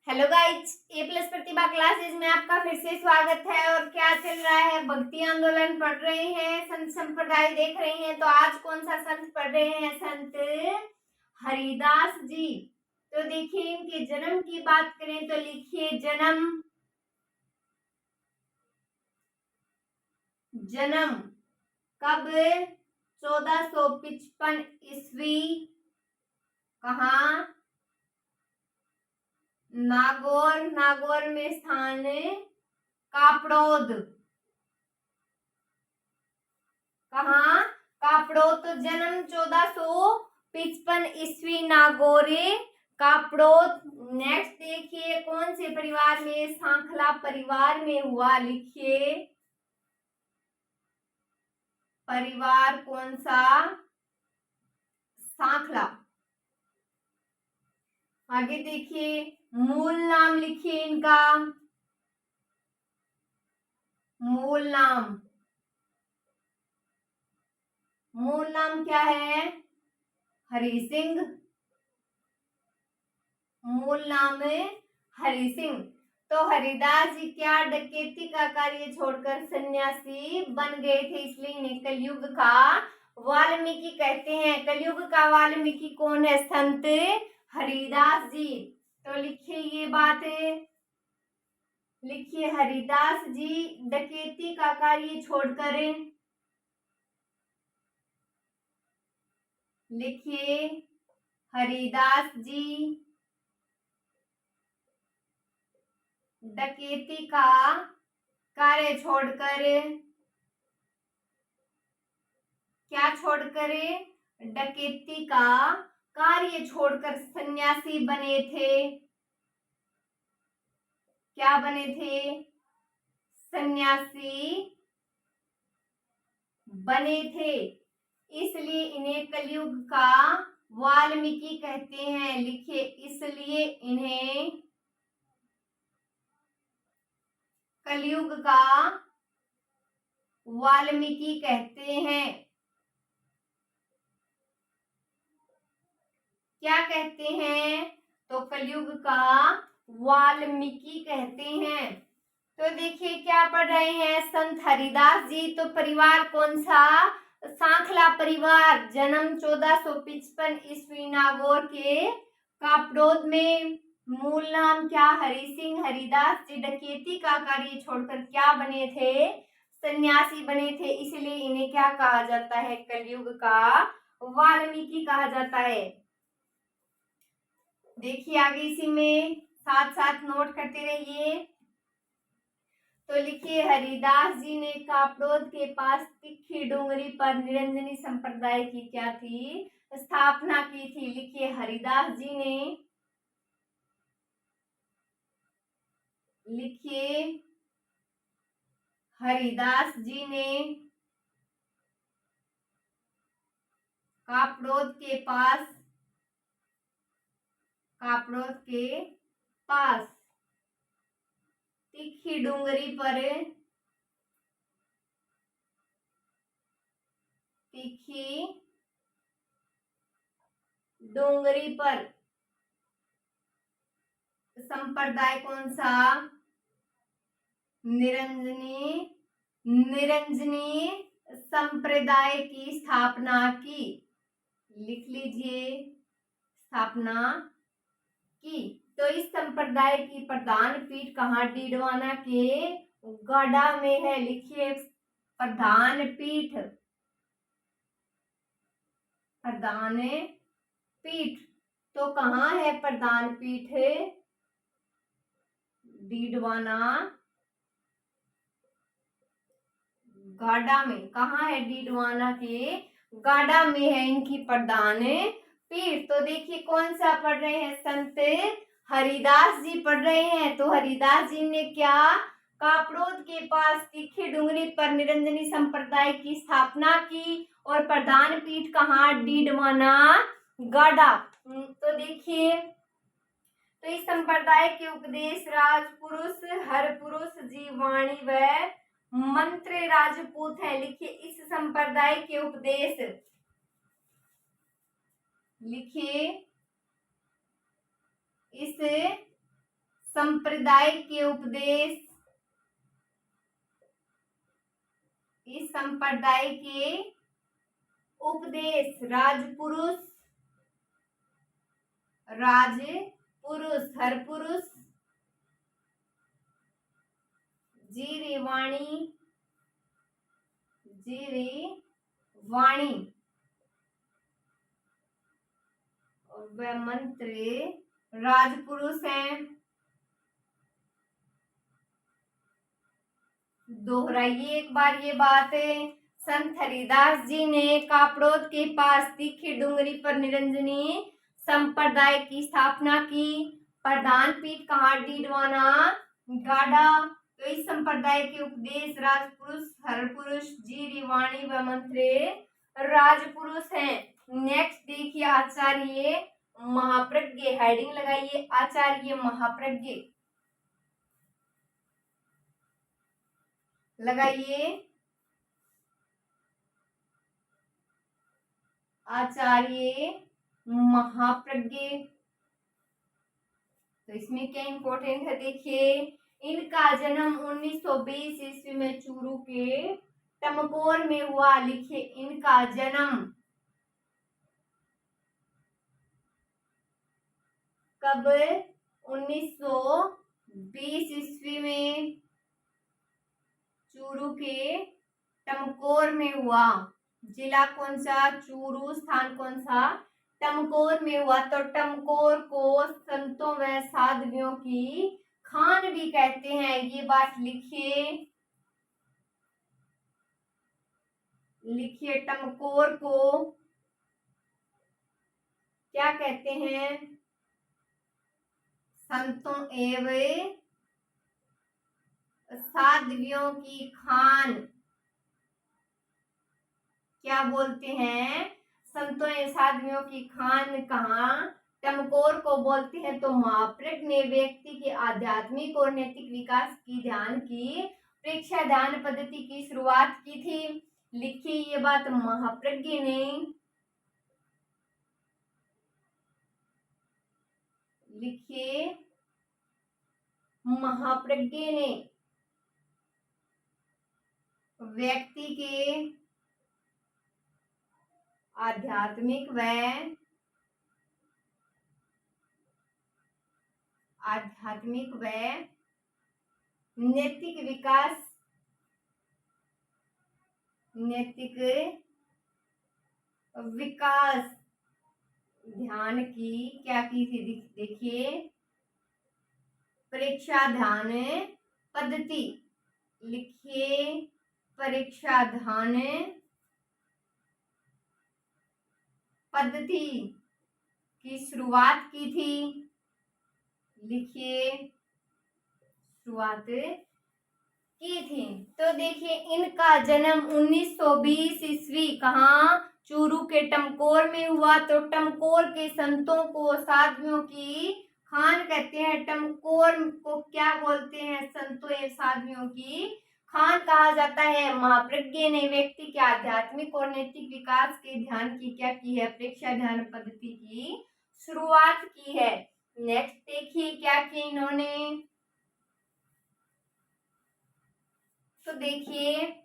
Hello guys, ए plus प्रतिभा classes में आपका फिर से स्वागत है। और क्या चल रहा है? भक्ति आंदोलन पढ़ रहे हैं, संत संप्रदाय देख रहे हैं। तो आज कौन सा संत पढ़ रहे हैं? संत हरिदास जी। तो देखिए, इनके जन्म की बात करें तो लिखिए जन्म कब? 1455 ईस्वी। कहाँ? नागौर में स्थान कापड़ोद। कहाँ? कापड़ोद। तो जन्म 1455 ईस्वी, नागौरे, कापड़ोद। नेक्स्ट देखिए, कौन से परिवार में? सांखला परिवार में हुआ। लिखिए परिवार कौन सा? सांखला। आगे देखिए, मूल नाम लिखिए इनका। मूल नाम क्या है? हरि सिंह। मूल नाम है हरि सिंह। तो हरिदास जी क्या डकैती का कार्य छोड़कर सन्यासी बन गए थे, इसलिए इन्हें कलयुग का वाल्मीकि कहते हैं। कलयुग का वाल्मीकि कौन है? संत हरिदास जी। तो लिखिए ये बात, लिखिए हरिदास जी डकैती का कार्य छोड़कर, लिखिए हरिदास जी डकैती का कार्य छोड़कर, क्या छोड़कर? डकैती का कार्य छोड़कर सन्यासी बने थे। क्या बने थे? सन्यासी बने थे, इसलिए इन्हें कलयुग का वाल्मीकि कहते हैं। लिखिए इसलिए इन्हें कलयुग का वाल्मीकि कहते हैं। क्या कहते हैं? तो कलयुग का वाल्मीकि कहते हैं। तो देखिए क्या पढ़ रहे हैं? संत हरिदास जी। तो परिवार कौन सा? सांखला परिवार। जन्म 1455 ईस्वी, नागौर के कापड़ोद में। मूल नाम क्या? हरि सिंह। हरिदास जी डकैती का कार्य छोड़कर क्या बने थे? सन्यासी बने थे, इसलिए इन्हें क्या कहा जाता है? कलयुग का वाल्मीकि कहा जाता है। देखिए आगे इसी में साथ साथ नोट करते रहिए। तो लिखिए हरिदास जी ने कापड़ोद के पास तिखी डूंगरी पर निरंजनी संप्रदाय की क्या थी? स्थापना की थी। लिखिए हरिदास जी ने, लिखिए हरिदास जी ने कापड़ोद के पास तिखी डूंगरी पर, तिखी डूंगरी पर संप्रदाय कौन सा? निरंजनी संप्रदाय की स्थापना की। लिख लीजिए स्थापना की। तो इस संप्रदाय की प्रधान पीठ कहाँ? डीडवाना के गढ़ा में है। लिखिए प्रधान पीठ, प्रधान पीठ तो कहाँ है? प्रधान पीठ डीडवाना गाड़ा में। कहाँ है? डीडवाना के गाड़ा में है इनकी प्रधान पीठ। तो देखिए कौन सा पढ़ रहे हैं? संत हरिदास जी पढ़ रहे हैं। तो हरिदास जी ने क्या? कापड़ोद के पास तीखी डूंगरी पर निरंजनी संप्रदाय की स्थापना की। और प्रधान पीठ कहाँ? डीडवाना गाड़ा। तो देखिए, तो इस संप्रदाय के उपदेश राजपुरुष हर पुरुष जीवाणी व मंत्र राजपूत है। लिखिए इस संप्रदाय के उपदेश, लिखिए इस संप्रदाय के उपदेश, इस संप्रदाय के उपदेश राजपुरुष, राजपुरुष हर पुरुष, जीरे वाणी, जीरे वाणी और वह मंत्र राजपुरुष हैं। दोहराइए एक बार ये बात। संत हरिदास जी ने कापड़ोद के पास तीखी डूंगरी पर निरंजनी संप्रदाय की स्थापना की। प्रधान पीठ कहाँ? डीडवाना गाढ़ा। तो इस संप्रदाय के उपदेश राजपुरुष हर पुरुष, जीरी वाणी व मंत्र राजपुरुष हैं। नेक्स्ट देखिए आचार्य महाप्रज्ञ, हेडिंग लगाइए आचार्य महाप्रज्ञ लगाइए। आचार्य महाप्रज्ञ, तो इसमें क्या इंपॉर्टेंट है देखिए। इनका जन्म 1920 ईस्वी में चूरू के टमकोर में हुआ। लिखिए इनका जन्म कब? 1920 ईस्वी में चूरू के टमकोर में हुआ। जिला कौन सा? चूरू। स्थान कौन सा? टमकोर में हुआ। तो टमकोर को संतों व साध्वियों की खान भी कहते हैं, ये बात लिखिए। लिखिए टमकोर को क्या कहते हैं? संतों एवं साध्वियों की खान। क्या बोलते हैं? संतों एवं साध्वियों की खान कहाँ? टमकोर को बोलते हैं। तो महाप्रज्ञ ने व्यक्ति के आध्यात्मिक और नैतिक विकास की ध्यान की प्रेक्षा ध्यान पद्धति की शुरुआत की थी। लिखिए ये बात महाप्रज्ञ ने। लिखिए महाप्रज्ञ ने व्यक्ति के आध्यात्मिक व नैतिक विकास ध्यान की क्या की थी? देखिए परीक्षा ध्यान पद्धति। लिखिए परीक्षा ध्यान पद्धति की शुरुआत की थी। लिखिए शुरुआत की थी। तो देखिए इनका जन्म 1920 ईस्वी कहाँ? चूरू के टमकोर में हुआ। तो टमकोर के संतों को साध्वियों की खान कहते हैं। टमकोर को क्या बोलते हैं? संतों एवं साध्वियों की खान कहा जाता है। महाप्रज्ञ ने व्यक्ति के आध्यात्मिक और नैतिक विकास के ध्यान की क्या की है? प्रेक्षा ध्यान पद्धति की शुरुआत की है। नेक्स्ट देखिए क्या किया इन्होंने। तो देखिए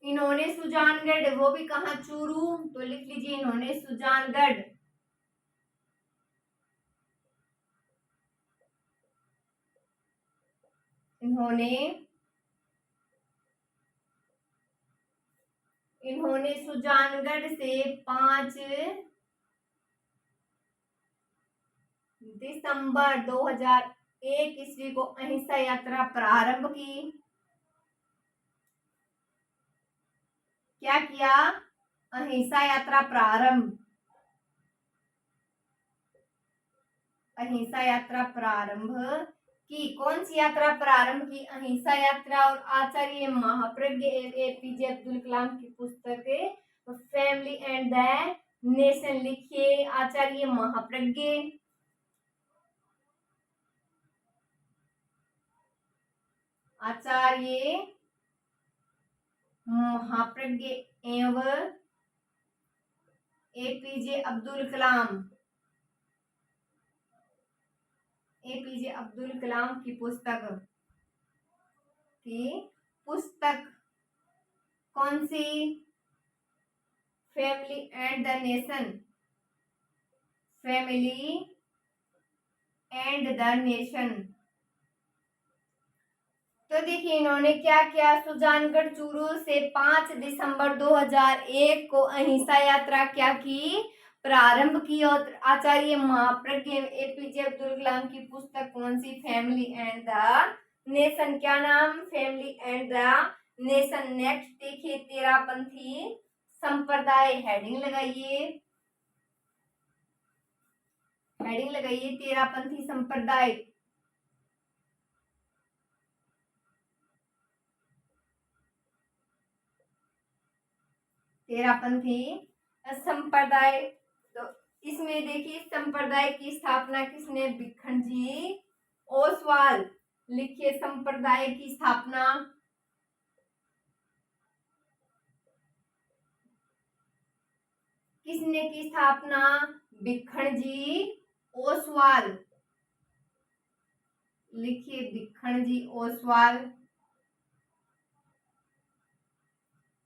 इन्होंने सुजानगढ़, वो भी कहा? चूरू। तो लिख लीजिए इन्होंने सुजानगढ़। इन्होंने सुजानगढ़ से 5 दिसंबर 2001 ईस्वी को अहिंसा यात्रा प्रारंभ की। क्या किया? अहिंसा यात्रा प्रारंभ। अहिंसा यात्रा प्रारंभ की। कौन सी यात्रा प्रारंभ की? अहिंसा यात्रा। और आचार्य महाप्रज्ञ एपीजे अब्दुल कलाम की पुस्तक फैमिली एंड द नेशन। लिखिए आचार्य महाप्रज्ञ। आचार्य महाप्रज्ञ एवं एपीजे अब्दुल कलाम। एपीजे अब्दुल कलाम की पुस्तक कौन सी? Family and the nation. Family and the nation. तो देखिए इन्होंने क्या किया, सुजानगढ़ चूरू से 5 दिसंबर 2001 को अहिंसा यात्रा क्या की, प्रारंभ की। और आचार्य महाप्रज्ञ एपीजे अब्दुल कलाम की पुस्तक कौन सी? Family and the nation. क्या नाम? Family and the nation. Next देखिए तेरापंथी संप्रदाय। हेडिंग लगाइए, हेडिंग लगाइए तेरापंथी संप्रदाय। तेरापंथी संप्रदाय। तो इसमें देखिए संप्रदाय की स्थापना किसने? भिखन जी ओसवाल। लिखिए संप्रदाय की स्थापना किसने की स्थापना? भिखन जी ओसवाल। लिखिए भिखन जी ओसवाल।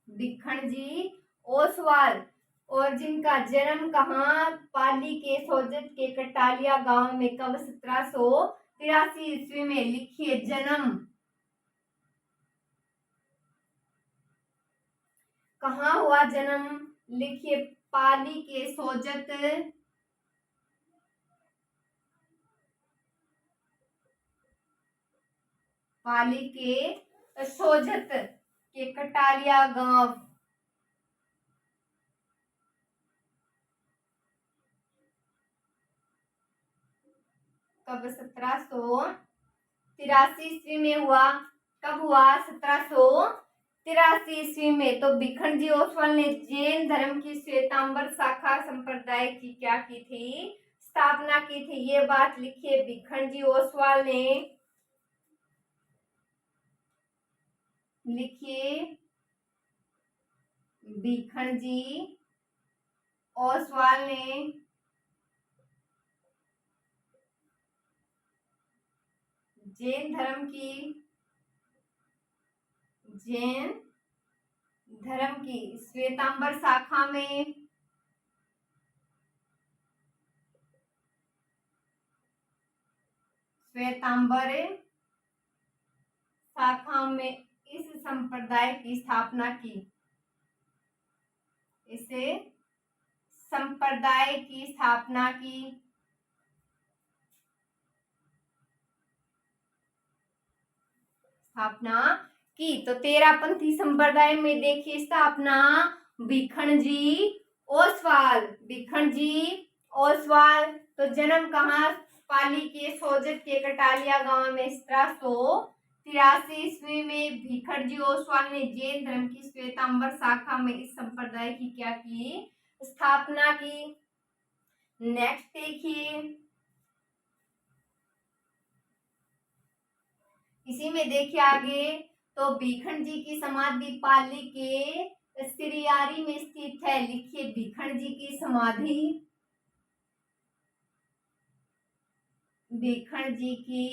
भिखन जी ओसवाल। और जिनका जन्म कहाँ? पाली के सोजत के कटालिया गांव में कब? 1783 ईस्वी में। लिखिए जन्म कहाँ हुआ जन्म? लिखिए पाली के सोजत, पाली के सोजत के कटालिया गांव। कब? 1783 ईस्वी में हुआ। कब हुआ? 1783 ईस्वी में। तो भिखन जी ओसवाल ने जैन धर्म की श्वेतांबर शाखा संप्रदाय की क्या की थी? स्थापना की थी। ये बात लिखिए भिखन जी ओसवाल ने। लिखिए भिखन जी ओसवाल ने जैन धर्म की श्वेतांबर शाखा में इस संप्रदाय की स्थापना की। इसे संप्रदाय की स्थापना की। तो तेरापंथी संप्रदाय में देखिए स्थापना भिखन जी ओसवाल। भिखन जी ओसवाल। तो जन्म कहाँ? पाली के सोजत के कटालिया गांव में 1783 ईस्वी में। भिखन जी ओसवाल ने जैन धर्म की श्वेतांबर शाखा में इस संप्रदाय की क्या की? स्थापना की। नेक्स्ट देखिए, इसी में देखिए आगे। तो भिखन जी की समाधि पाली के सिरियारी में स्थित है। लिखिए भिखन जी की समाधि, भिखन जी की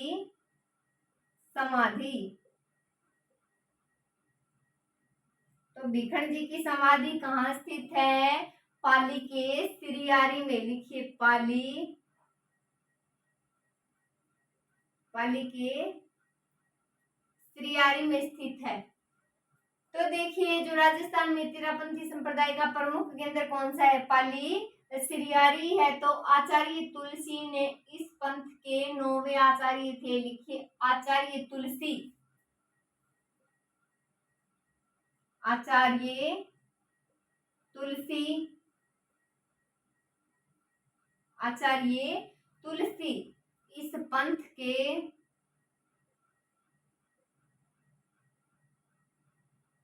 समाधि। तो भिखन जी की समाधि कहाँ स्थित है? पाली के सिरियारी में। लिखिए पाली के सिरियारी में स्थित है। तो देखिए जो राजस्थान में तेरापंथी संप्रदाय का प्रमुख केंद्र कौन सा है? पाली सिरियारी है। तो आचार्य तुलसी ने इस पंथ के 9वें आचार्य थे। लिखिए आचार्य तुलसी। आचार्य तुलसी, आचार्य तुलसी इस पंथ के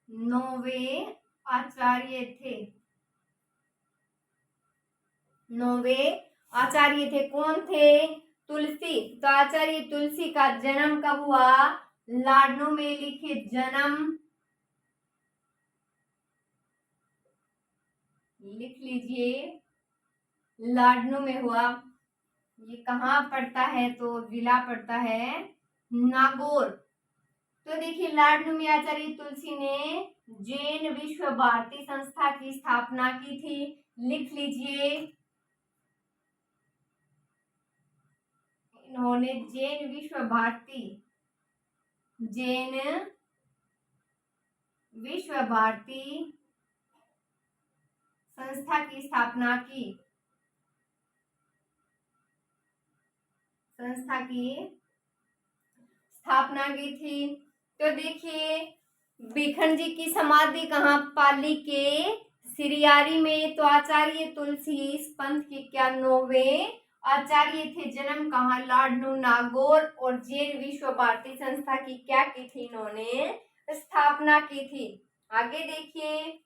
9वें आचार्य थे। 9वें आचार्य थे। कौन थे? तुलसी। तो आचार्य तुलसी का जन्म कब हुआ? लाडनू में। लिखिए जन्म, लिख लीजिए लाडनू में हुआ। ये कहाँ पड़ता है? तो जिला पड़ता है नागौर। तो देखिए लाडनूमी आचार्य तुलसी ने जैन विश्व भारती संस्था की स्थापना की थी। लिख लीजिए, इन्होंने जैन विश्व भारती संस्था की स्थापना की। थी। तो देखिए बिखन जी की समाधि कहाँ? पाली के सिरियारी में। तो आचार्य तुलसी इस पंथ के क्या 9वें आचार्य थे। जन्म कहाँ? लाडनू नागौर। और जैन विश्व भारती संस्था की क्या की थी? इन्होंने स्थापना की थी। आगे देखिए,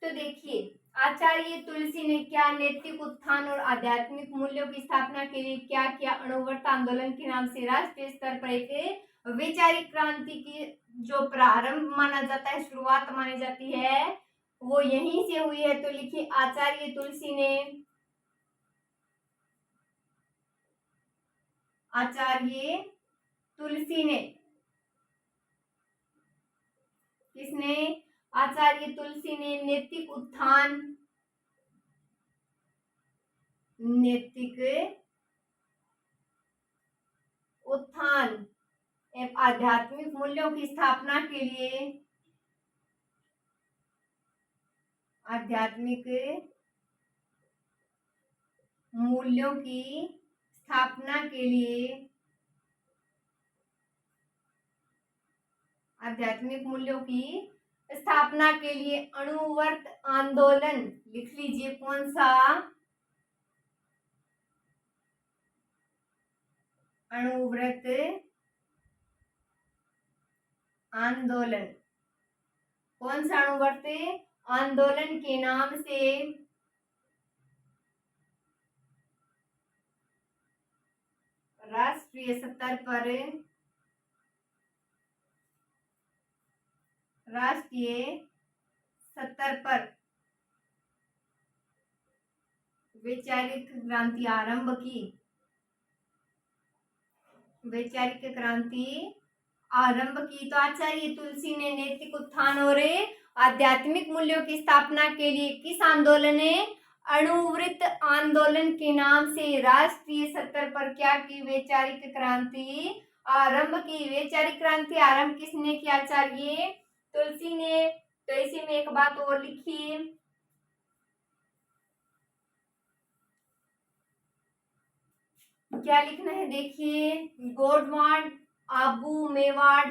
तो देखिए आचार्य तुलसी ने क्या नैतिक उत्थान और आध्यात्मिक मूल्यों की स्थापना के लिए क्या किया? अणुव्रत आंदोलन के नाम से राष्ट्रीय स्तर पर एक वैचारिक क्रांति की जो प्रारंभ माना जाता है, शुरुआत मानी जाती है, वो यहीं से हुई है। तो लिखिए आचार्य तुलसी ने किसने? आचार्य तुलसी ने नैतिक उत्थान एवं आध्यात्मिक मूल्यों की स्थापना के लिए अणुव्रत आंदोलन। लिख लीजिए कौन सा? अणुव्रत आंदोलन। कौन सा अणुव्रत आंदोलन के नाम से राष्ट्रीय स्तर पर वैचारिक क्रांति आरंभ की। तो आचार्य तुलसी ने नैतिक उत्थान और आध्यात्मिक मूल्यों की स्थापना के लिए किस आंदोलन ने? अणुव्रत आंदोलन के नाम से राष्ट्रीय स्तर पर क्या की? वैचारिक क्रांति आरंभ की। वैचारिक क्रांति आरंभ किसने किया? आचार्य तुलसी ने। तो इसी में एक बात और लिखिए, क्या लिखना है? देखिए गोडवाड आबू मेवाड़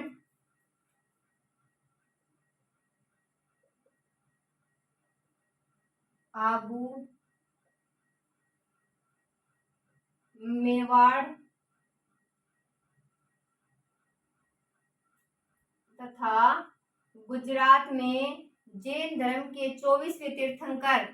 तथा गुजरात में जैन धर्म के 24वें तीर्थंकर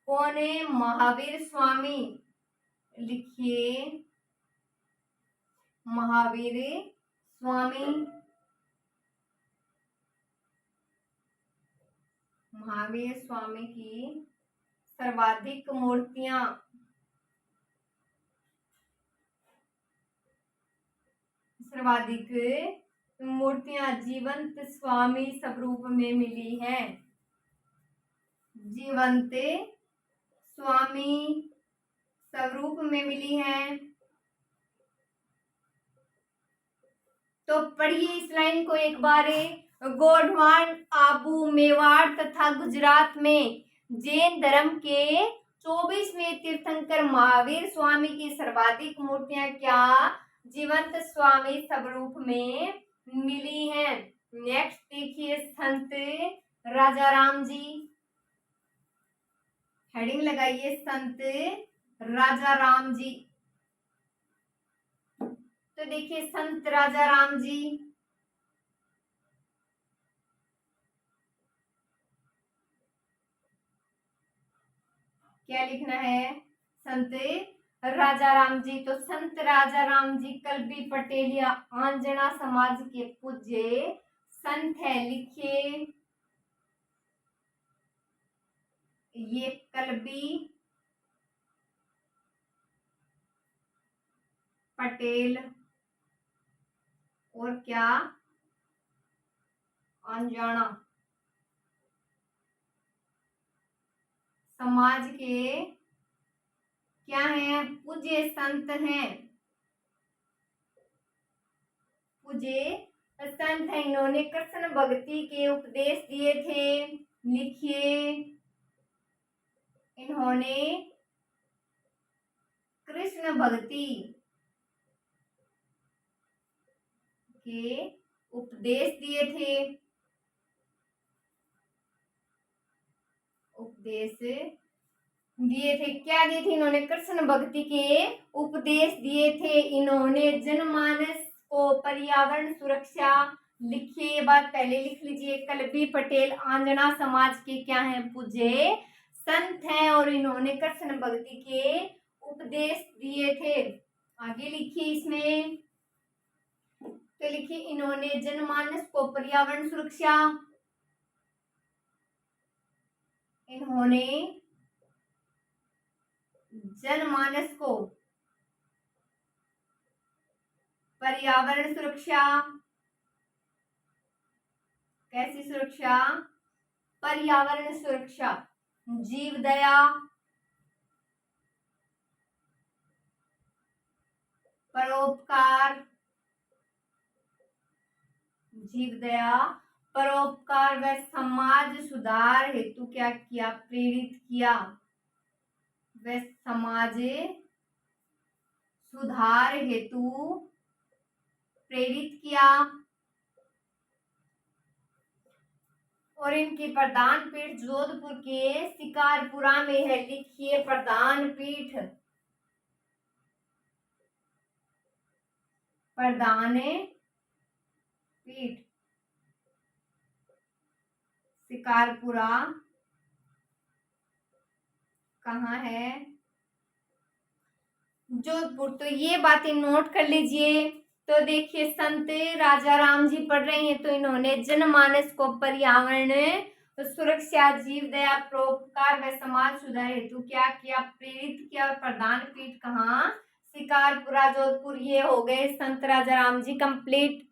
कौन है? महावीर स्वामी। लिखिए महावीर स्वामी की सर्वाधिक मूर्तियां जीवंत स्वामी स्वरूप में मिली हैं। तो पढ़िए इस लाइन को एक बार। गोडवान आबू मेवाड़ तथा गुजरात में जैन धर्म के 24वें तीर्थंकर महावीर स्वामी की सर्वाधिक मूर्तियां क्या? जीवंत स्वामी स्वरूप में मिली हैं। नेक्स्ट देखिए संत राजाराम जी। हेडिंग लगाइए संत राजाराम जी। तो देखिए संत राजाराम जी क्या लिखना है? संत राजा राम जी। तो संत राजा राम जी कल्बी पटेल या आंजना समाज के पूज्य संत है। लिखिए, ये कल्बी पटेल और क्या? आंजना समाज के क्या है? पूज्य संत हैं, पूज्य संत हैं। इन्होंने कृष्ण भक्ति के उपदेश दिए थे। लिखिए, इन्होंने कृष्ण भक्ति के उपदेश दिए थे। उपदेश दिए थे। क्या दिए थे? इन्होंने कृष्ण भक्ति के उपदेश दिए थे। इन्होंने जनमानस को पर्यावरण सुरक्षा। लिखिए, ये बात पहले लिख लीजिए। कल्बी पटेल आंजना समाज के क्या हैं? पूज्य संत हैं और इन्होंने कृष्ण भक्ति के उपदेश दिए थे। आगे लिखिए इसमें, तो लिखिए, इन्होंने जनमानस को पर्यावरण सुरक्षा। इन्होंने जनमानस को पर्यावरण सुरक्षा। कैसी सुरक्षा? पर्यावरण सुरक्षा। जीव दया, परोपकार, जीव दया, परोपकार व समाज सुधार हेतु क्या किया? प्रेरित किया। व समाज सुधार हेतु प्रेरित किया। और इनकी प्रधान पीठ जोधपुर के शिकारपुरा में है। लिखिए, प्रधान पीठ, प्रधान पीठ शिकारपुरा कहाँ है? जोधपुर। तो ये बातें नोट कर लीजिए। तो देखिए, संत राजा राम जी पढ़ रहे हैं, तो इन्होंने जनमानस को पर्यावरण सुरक्षा, जीव दया, परोपकार व समाज सुधार हेतु क्या किया? प्रेरित किया। और प्रधान पीठ कहाँ? शिकारपुरा, जोधपुर। ये हो गए संत राजा राम जी कंप्लीट।